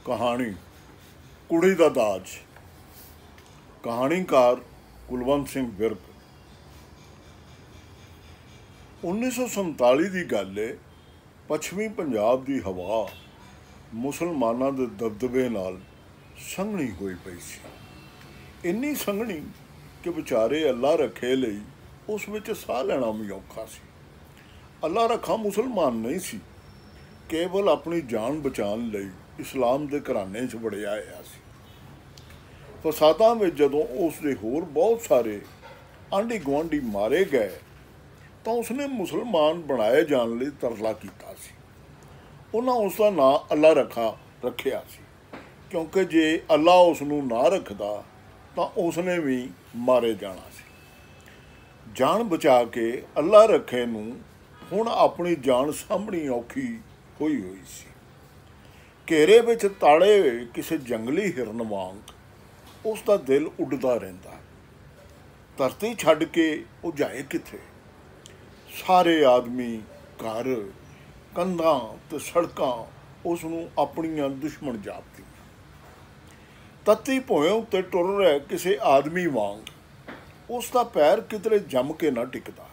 कहानी कुड़ी दा दाज। कहानीकार कुलवंत सिंह विर्क। 1947 की गल है। पश्चिमी पंजाब की हवा मुसलमानों के दबदबे नाल संघनी हुई पई सी। इन्नी संघनी कि बेचारे अल्लाह रखे लई उस विच साह लेना भी औखा सी। अल्लाह रखा मुसलमान नहीं सी, केवल अपनी जान बचाने लई इस्लाम के घराने च वड़िया आया सी। फसादां में जदों उसके होर बहुत सारे आंढी गुआढ़ी मारे गए तो उसने मुसलमान बनाए जाने लई तरला कीता सी। उन्हां उसका नां अल्लाह रखा रखिया सी, क्योंकि जे अल्लाह उसनूं ना रखदा तो उसने भी मारे जाना सी। जान बचा के अल्लाह रखे नूं हुण अपनी जान सामभणी औखी हुई सी। घेरे विच ताड़े होए किसी जंगली हिरन वांग उसका दिल उड्डदा रहिंदा। धरती छड्ड के वो जाए किथे। सारे आदमी, घर, कंधां ते सड़कां उसनूं अपणियां दुश्मन जापदियां। तत्ती भोए उत्ते टुर रहे किसी आदमी वांग उसका पैर किधरे जम के ना टिकदा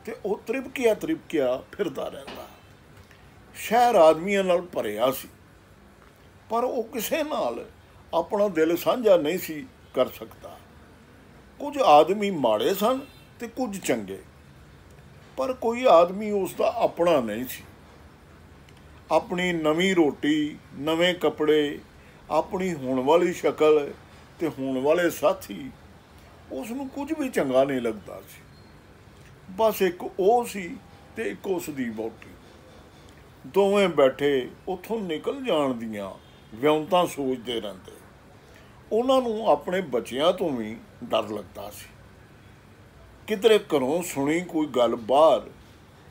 ते वो त्रिपकिया फिरदा रहिंदा। शहर आदमियों नाल भरिया सी, पर वो किसे नाल अपना दिल साझा नहीं सी कर सकता। कुछ आदमी माड़े सन ते कुछ चंगे, पर कोई आदमी उसका अपना नहीं सी। अपनी नवी रोटी, नवे कपड़े, अपनी होने वाली शक्ल ते होने वाले साथी उसनूं कुछ भी चंगा नहीं लगता सी। बस एक वो सी ते एक उसदी वहुटी। दोवें बैठे उत्थों निकल जाण दियां विਉਂਤਾਂ सोचते रहते। उन्होंने अपने बच्चों तो भी डर लगता सी। किधरे घरों सुनी कोई गल बाहर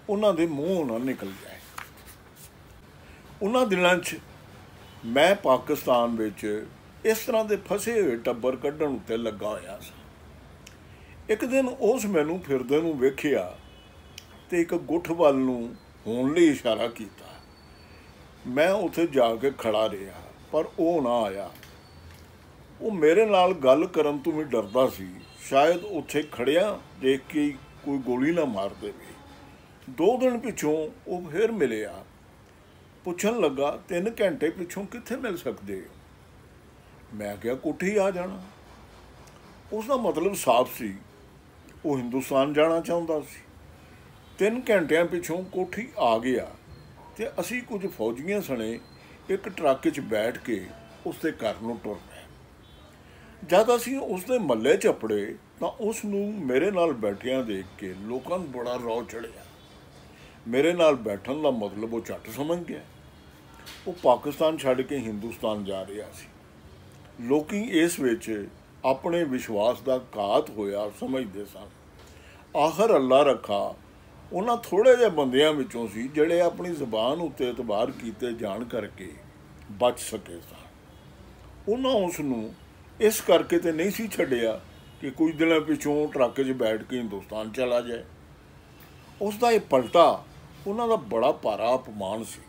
उन्होंने मूँह ना निकल जाए। उन्होंने दिनों च मैं पाकिस्तान विच इस तरह के फसे हुए टब्बर कढ़ण उत्ते लगा होया सा। एक दिन उस मैनू फिरदे नूं वेखिया ते एक गुठ वल नूं होण लई इशारा किया। मैं उत्थे जाके खड़ा रहा, पर वो ना आया। वो मेरे नाल गल करन तो भी डरदा सी। शायद उत्थे खड़िया देख के कोई गोली ना मार देवे। 2 दिन पिछों वो फिर मिलिया। पुछन लगा 3 घंटे पिछों कित्थे मिल सकते हो? मैं क्या कोठी आ जाना। उसका मतलब साफ सी, वो हिंदुस्तान जाना चाहता सी। 3 घंटिया पिछों कोठी आ गया ते असी कुछ फौजियों सने एक ट्रक च बैठ के उसके घर नूं टुर पए। जद असी उसके मल्ले चपड़े तो उसनूं मेरे नाल बैठिया देख के लोगों नूं बड़ा रौ चढ़िया। मेरे नाल बैठन का मतलब वो झट समझ गया। वो पाकिस्तान छड्ड के हिंदुस्तान जा रहा सी। लोकी इस विच अपने विश्वास का घात होया समझते सन। आखिर अल्लाह रखा उन्हां थोड़े जे बंदियां विचों सी जिहड़े अपनी जबान उत्ते एतबार कीते जाण करके बच सके सन। उन्हां उसनूं इस करके ते नहीं सी छड्डिया कि कुछ दिनों पिछों ट्रक 'च बैठ के हिंदुस्तान चला जाए। उसका यह पलटा उन्हां दा बड़ा भारा अपमान सी।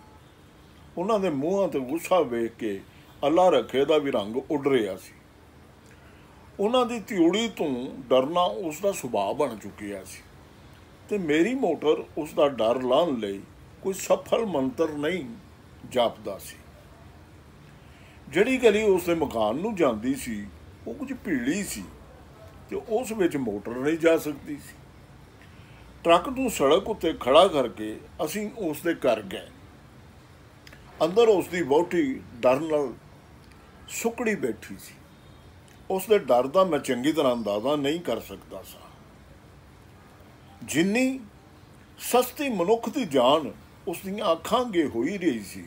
उन्हां दे मूँहां ते गुस्सा वेख के अल्लाह रखे दा भी रंग उड़ रहा सी। उन्हां दी त्योड़ी तो डरना उसका सुभाव बन चुकिया सी ते मेरी मोटर उसका डर लाने लई कोई सफल मंत्र नहीं जापदा सी। जिहड़ी गली उसके मकान नूं जांदी सी वो कुछ भीड़ी सी ते उस विच मोटर नहीं जा सकती सी। ट्रक नूं सड़क उत्ते खड़ा करके असीं उसके घर गए। अंदर उसकी वहुटी डर नाल सुकड़ी बैठी सी। उसके डर का मैं चंगी तरह अंदाजा नहीं कर सकता सा। जिन्नी सस्ती मनुख की जान उसदियां अखां अगे होई रही सी,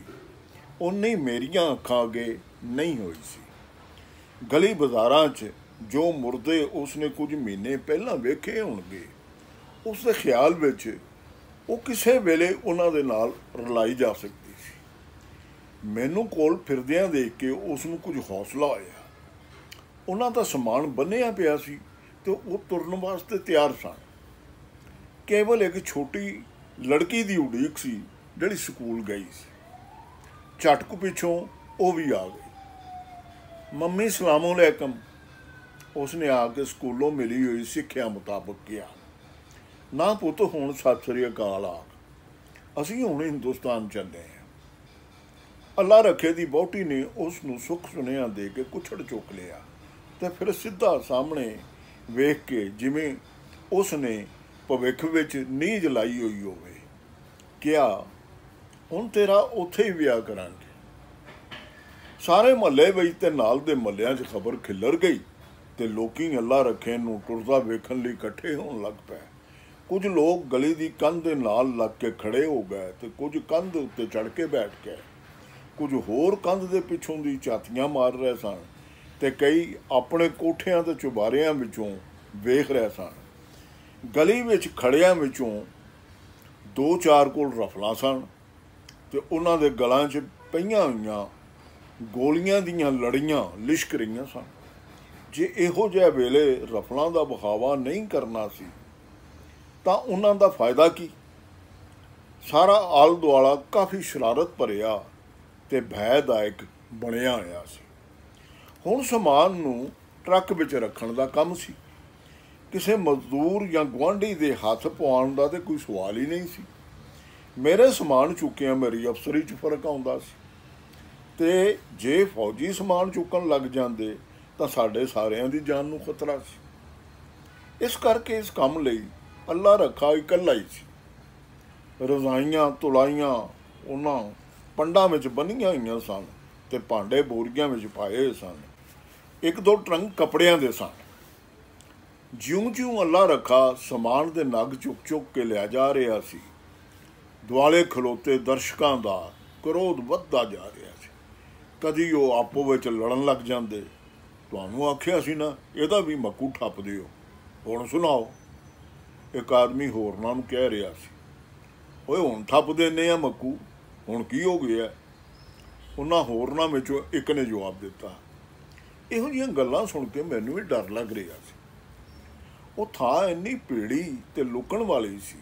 उन्नी मेरियां अखां अगे नहीं हुई सी। गली बाजारां च जो मुर्दे उसने कुछ महीने पहलां वेखे होणगे, उसके ख्याल विच वो किसे वेले उन्हां दे नाल रलाई जा सकती सी। मैनू कोल फिरदियां देख के उसनूं कुछ हौसला होया। उन्हां दा समान बन्निया पिया सी ते वो तुरन वास्ते तैयार सन। केवल एक छोटी लड़की की उड़ीक सी जिहड़ी स्कूल गई सी। झटक पिछों वो भी आ गई। मम्मी सलामुअलैकुम, उसने आके स्कूलों मिली हुई सिक्ख्या मुताबक किया। ना पुत हुण सत श्री अकाल आख, असीं हुण हिंदुस्तान चले हैं। अल्लाह रखे दी वहुटी ने उसनूं सुख सुनेहा दे के कुछड़ चुक लिया ते फिर सिद्धा सामने वेख के जिवें उसने भविख विच नीज लाई हुई होवे किहा, हुण तेरा उत्थे ही विआह करांगे। सारे महल्ले विच ते नाल दे महल्लिਆਂ 'ਚ खबर खिलर गई ते लोकी अल्लाह रखे नूं टुरदा वेखण लई इकट्ठे होण लग पए। कुछ लोग गली दी कंध दे नाल लग के खड़े हो गए ते कुछ कंध उत्ते चढ़ के बैठ गए। कुछ होर कंध दे पिछों दी झातियां मार रहे सन ते कई अपने कोठियां ते चुबारियां विचों वेख रहे सन। गली विच खड़ियां विचों दो चार कोल रफलां सन ते उन्हां दे गलां 'ਚ पईयां होईयां गोलियां दीयां लड़ियां लिशक रहीआं सन। जे इहो जिहा वेले रफलां दा बहावा नहीं करना सी तां उन्हां दा फायदा की। सारा आल दुआला काफ़ी शरारत भरिया ते भयदायक बनिया होया सी। हुण समान नूं ट्रक विच रखण दा काम सी। किसी मजदूर या गुआढ़ी दे हथ पवाउण दा ते कोई सवाल ही नहीं सी। मेरे समान चुक्किया मेरी अफसरी 'ਚ फर्क आउंदा सी ते जे फौजी समान चुकण लग जांदे तां साडे सारिਆਂ दी जान नूं खतरा सी। इस करके इस काम लई अल्लाह रखा इकल्ला ही सी। रजाइयां तुलाइयां उन्हां पंडां विच बन्नियां होईयां सन ते भांडे बोरियां विच पाए होए सन। एक दो ट्रंक कपड़ियां दे सन। ਜਿਉਂ-ਜਿਉਂ अल्लाह रखा समान दे नग चुक के लिया जा रहा सी, दुआले खलोते दर्शकों का क्रोध वधदा जा रहा सी। कदी वो आपो विच लड़न लग जाते, तुहानूं आखिया सी ना इहदा भी मक्कू ठप दिओ, हुण सुनाओ। एक आदमी होरनां नूं कह रहा सी, ओए हुण ठप देने आ मक्कू, हुण की हो गया? उन्हां होरनां विचों एक ने जवाब दिता। इहो जिहियां गल्लां सुण के मैनूं भी डर लग रहा सी। वो थां इन्नी भीड़ी ते लुकण वाली सी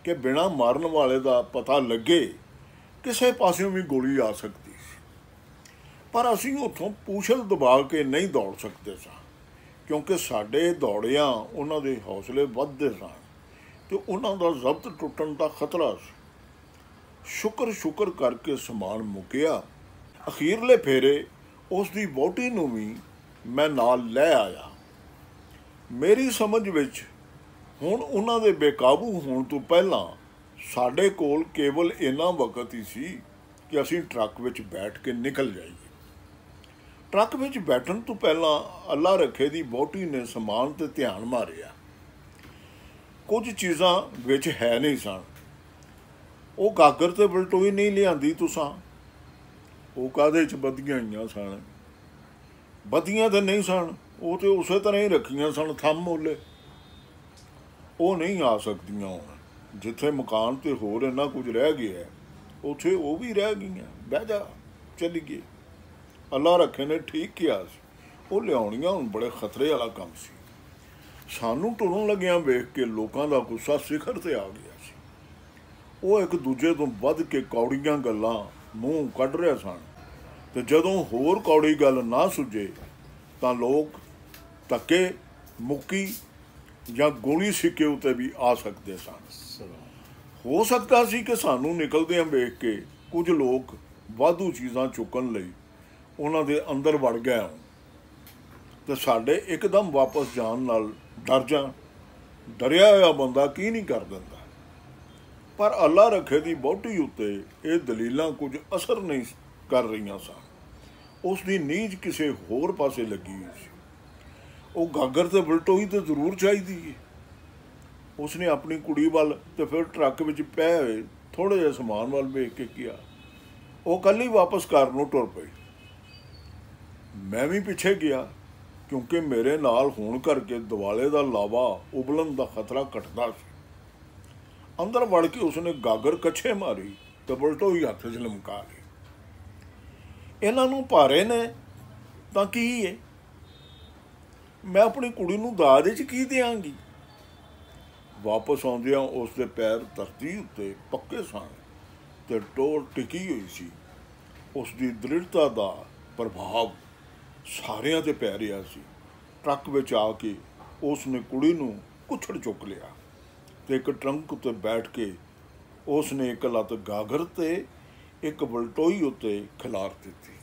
कि बिना मारन वाले दा पता लगे किसी पासों भी गोली आ सकती सी। पर असीं उत्थों पूछल दबा के नहीं दौड़ सकते सां, क्योंकि साडे दौड़ियां उन्हां दे हौसले वधदे सन ते उन्हां दा जब्त टुटण दा खतरा सी। शुक्र करके समान मुकिया। अखीरले फेरे उस दी वहुटी नूं भी मैं नाल लै आया। मेरी समझ विच हुण उन्हां दे बेकाबू होण तो पहलां साडे कोल केवल इन्ना वक्त ही सी कि असीं ट्रक विच बैठ के निकल जाइए। ट्रक विच बैठण तो पहलां अल्लाह रखे दी वहुटी ने समान ते ध्यान मारिया। कुछ चीज़ां विच है नहीं सन। वो गागर ते बलटोई नहीं लिआंदी तुसां, वो काहदे च बधियां होईयां सन? बधियां ते नहीं सन, वो तो उस तरह ही रखियां सन थम मोले। वो नहीं आ सकदियां हुण। जिथे मकान ते होर इन्ना कुछ रह गया उत्थे वो भी रह गई। बह जा चलीए। अल्लाह रखे ने ठीक किया सी। वो लियाउणियां हुण बड़े खतरे वाला काम सी। सानूं टुरन लगियां वेख के लोकां दा गुस्सा सिखर ते आ गया सी। वो एक दूजे तो वध के कौड़ियां गल्लां मूँह कढ रहे सन ते जदों होर कौड़ी गल ना सुझे तां लोग धक्के मुक्की या गोली सिक्के उत्ते भी आ सकते सन। हो सकता सी कि सानूं निकलदियां वेख के कुछ लोग वाधू चीज़ां चुकण लई उन्हां दे अंदर वड़ गए होण ते साडे एकदम वापस जाण नाल डर जाण। डरिया होया बंदा की नहीं कर दिंदा। पर अल्लाह रखे दी वहुटी उत्ते ये दलीलां कुछ असर नहीं कर रहीआं सन। उस दी नीज किसी होर पासे लगी हुई सी। वो गागर ते बलटोई तो जरूर चाहिदी है। उसने अपनी कुड़ी वाल ते फिर ट्रक विच पए होए थोड़े जिहे समान वाल वेख के किया। वो कल ही वापस घर नूं टुर पई। मैं भी पिछे गया, क्योंकि मेरे नाल होण करके दिवाले दा लावा उबलन दा खतरा घटदा सी। अंदर वड़ के उसने गागर कच्छे मारी ते बलटोई हत्थ च लमका ली। इन्हां नूं भारे ने तां की है? मैं अपनी कुड़ी नूं दाज च की देंगी? वापस आउंदियां उसके पैर धरती उत्ते पक्के सन ते टोर टिकी हुई सी ਉਸ ਦੀ ਦ੍ਰਿੜਤਾ ਦਾ ਪ੍ਰਭਾਵ ਸਾਰਿਆਂ 'ਤੇ ਪੈ ਰਿਹਾ ਸੀ। ਟਰੱਕ ਵਿੱਚ ਆ ਕੇ ਉਸ ਨੇ ਕੁੜੀ ਨੂੰ ਕੁੱਛੜ ਚੁੱਕ ਲਿਆ ਅਤੇ ਇੱਕ ਟਰੰਕ ਉੱਤੇ ਬੈਠ ਕੇ ਉਸ ਨੇ ਇੱਕ ਲੱਤ ਗਾਗਰ 'ਤੇ ਇੱਕ ਬਲਟੋਈ ਉੱਤੇ ਖਿਲਾਰ ਦਿੱਤੀ।